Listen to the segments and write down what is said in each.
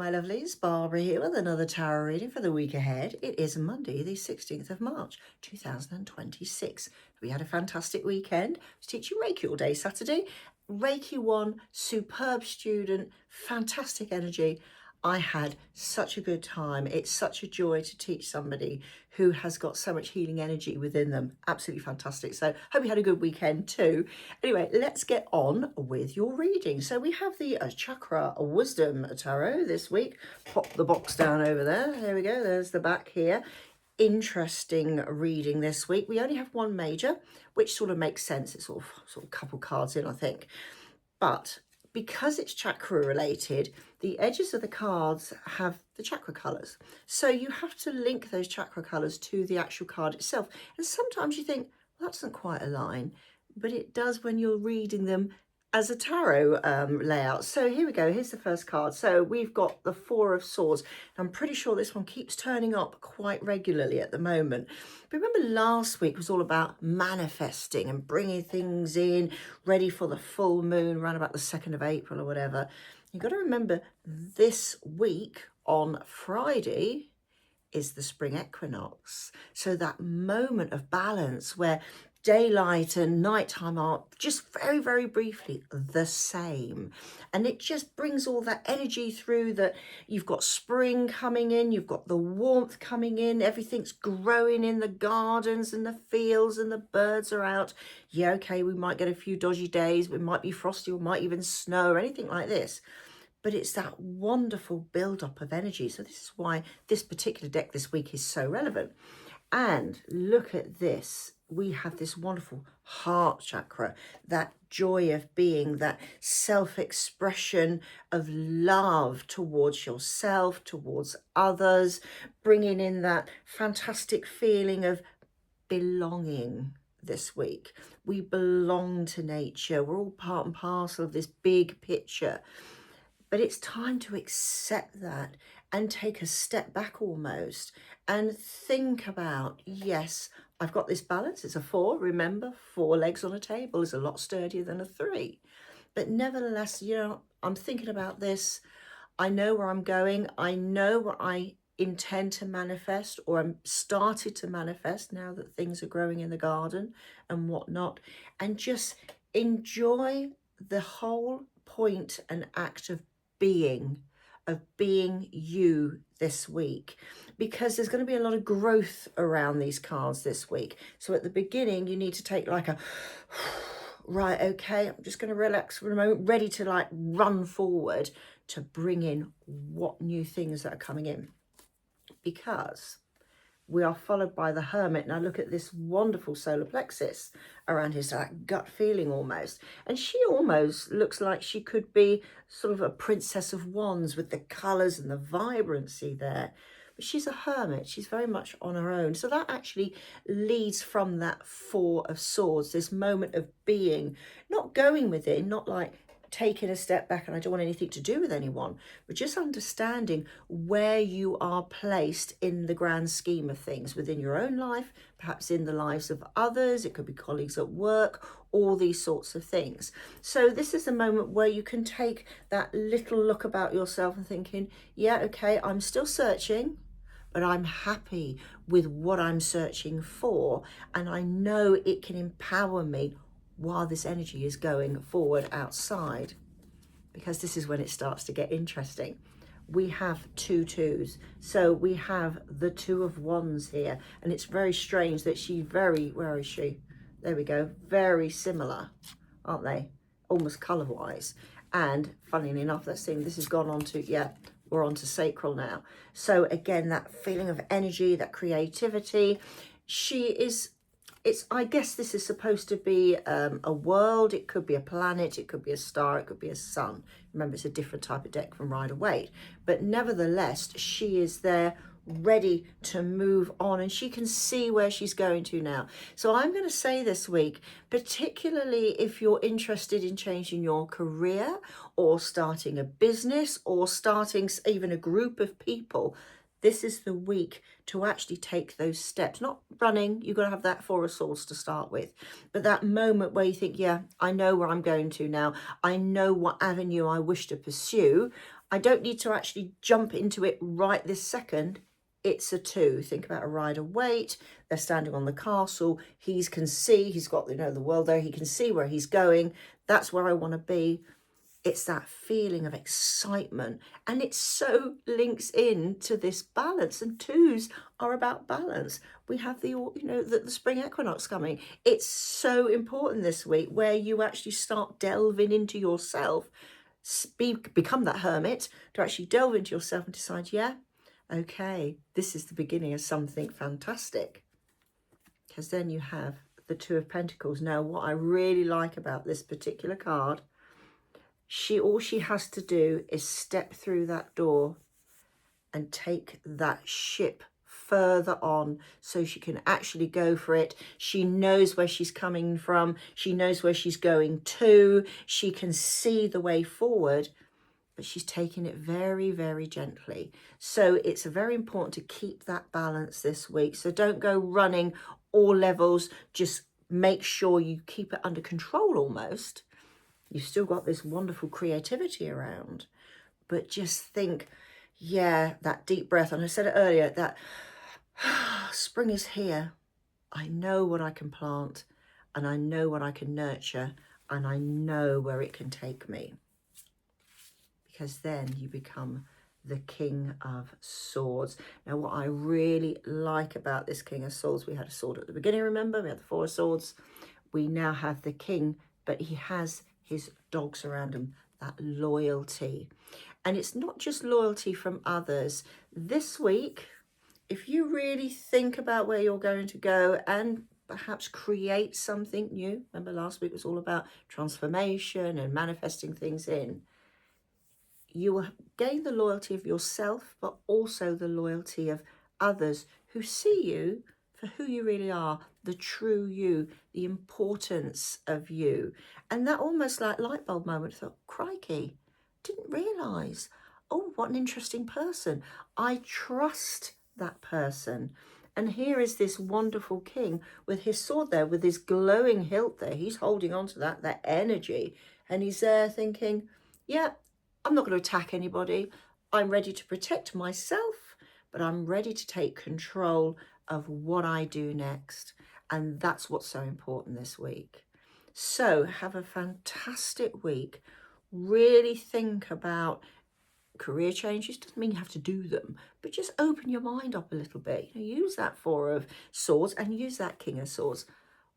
my lovelies, Barbara here with another tarot reading for the week ahead. It is Monday, the 16th of March, 2026. We had a fantastic weekend. I was teaching Reiki all day Saturday. Reiki 1, superb student, fantastic energy. I had such a good time. It's such a joy to teach somebody who has got so much healing energy within them. Absolutely fantastic. So hope you had a good weekend too. Anyway, let's get on with your reading. So we have the Chakra Wisdom Tarot this week. Pop the box down over there. There we go. There's the back here. Interesting reading this week. We only have one major, which sort of makes sense. It's sort of a couple cards in, I think. But because it's chakra related, the edges of the cards have the chakra colours. So you have to link those chakra colours to the actual card itself. And sometimes you think, well, that doesn't quite align, but it does when you're reading them as a tarot layout. So here we go. Here's the first card. So we've got the Four of Swords. I'm pretty sure this one keeps turning up quite regularly at the moment. But remember last week was all about manifesting and bringing things in, ready for the full moon around about the 2nd of April or whatever. You've got to remember this week on Friday is the spring equinox. So that moment of balance where daylight and nighttime are just very, very briefly the same. And it just brings all that energy through that you've got spring coming in, you've got the warmth coming in, everything's growing in the gardens and the fields and the birds are out. Yeah, okay, we might get a few dodgy days, it might be frosty or might even snow or anything like this. But it's that wonderful build-up of energy. So this is why this particular deck this week is so relevant. And look at this. We have this wonderful heart chakra, that joy of being, that self-expression of love towards yourself, towards others, bringing in that fantastic feeling of belonging this week. We belong to nature. We're all part and parcel of this big picture. But it's time to accept that and take a step back almost and think about, yes, I've got this balance. It's a 4. Remember, 4 legs on a table is a lot sturdier than a 3. But nevertheless, I'm thinking about this. I know where I'm going. I know what I intend to manifest, or I'm started to manifest now that things are growing in the garden and whatnot. And just enjoy the whole point and act of being you this week, because there's going to be a lot of growth around these cards this week. So at the beginning you need to take like a right, okay, I'm just going to relax for a moment, ready to like run forward to bring in what new things that are coming in, because we are followed by the Hermit. Now look at this wonderful solar plexus around his gut feeling almost. And she almost looks like she could be sort of a princess of wands with the colours and the vibrancy there. But she's a hermit. She's very much on her own. So that actually leads from that Four of Swords, this moment of being, not going within, not like taking a step back and I don't want anything to do with anyone, but just understanding where you are placed in the grand scheme of things within your own life, perhaps in the lives of others. It could be colleagues at work, all these sorts of things. So this is a moment where you can take that little look about yourself and thinking, yeah, okay, I'm still searching, but I'm happy with what I'm searching for, and I know it can empower me while this energy is going forward outside, because this is when it starts to get interesting. We have 2 2s, so we have the 2 of Wands here, and it's very strange that where is she? There we go, very similar, aren't they? Almost colour wise. And funnily enough, this has gone on to, yeah, we're on to sacral now. So again, that feeling of energy, that creativity. I guess this is supposed to be a world. It could be a planet, it could be a star, it could be a sun. Remember, it's a different type of deck from Rider-Waite. But nevertheless, she is there ready to move on, and she can see where she's going to now. So I'm going to say this week, particularly if you're interested in changing your career or starting a business or starting even a group of people, this is the week to actually take those steps. Not running, you've got to have that Four of Swords to start with, but that moment where you think, yeah, I know where I'm going to now. I know what avenue I wish to pursue. I don't need to actually jump into it right this second. It's a 2. Think about a Rider-Waite. They're standing on the castle. He can see, he's got, the world there. He can see where he's going. That's where I want to be. It's that feeling of excitement, and it so links in to this balance, and 2s are about balance. We have the spring equinox coming. It's so important this week where you actually start delving into yourself, become that hermit, to actually delve into yourself and decide, yeah, okay, this is the beginning of something fantastic. Because then you have the 2 of Pentacles. Now, what I really like about this particular card, all she has to do is step through that door and take that ship further on so she can actually go for it. She knows where she's coming from. She knows where she's going to. She can see the way forward, but she's taking it very, very gently. So it's very important to keep that balance this week. So don't go running all levels. Just make sure you keep it under control almost. You've still got this wonderful creativity around, but just think, yeah, that deep breath. And I said it earlier, that spring is here. I know what I can plant, and I know what I can nurture, and I know where it can take me. Because then you become the King of Swords. Now, what I really like about this King of Swords, we had a sword at the beginning, remember? We had the 4 of Swords. We now have the King, but he has his dogs around him, that loyalty. And it's not just loyalty from others. This week, if you really think about where you're going to go and perhaps create something new, remember last week was all about transformation and manifesting things in, you will gain the loyalty of yourself, but also the loyalty of others who see you for who you really are, the true you, the importance of you. And that almost like light bulb moment, I thought, crikey, didn't realise. Oh, what an interesting person. I trust that person. And here is this wonderful king with his sword there, with his glowing hilt there. He's holding on to that energy. And he's there thinking, yeah, I'm not going to attack anybody. I'm ready to protect myself, but I'm ready to take control of what I do next. And that's what's so important this week. So have a fantastic week. Really think about career changes. Doesn't mean you have to do them, but just open your mind up a little bit. Use that 4 of Swords and use that King of Swords.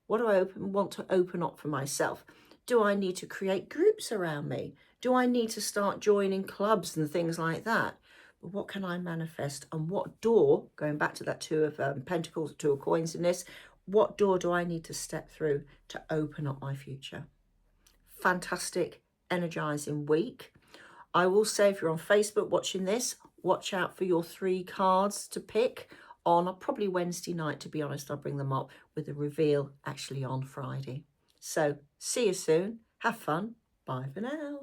What do I want to open up for myself? Do I need to create groups around me? Do I need to start joining clubs and things like that? But what can I manifest, and what door, going back to that 2 of Pentacles, 2 of Coins in this, what door do I need to step through to open up my future? Fantastic, energizing week. I will say, if you're on Facebook watching this, watch out for your 3 cards to pick on probably Wednesday night. To be honest, I'll bring them up with the reveal actually on Friday. So see you soon. Have fun. Bye for now.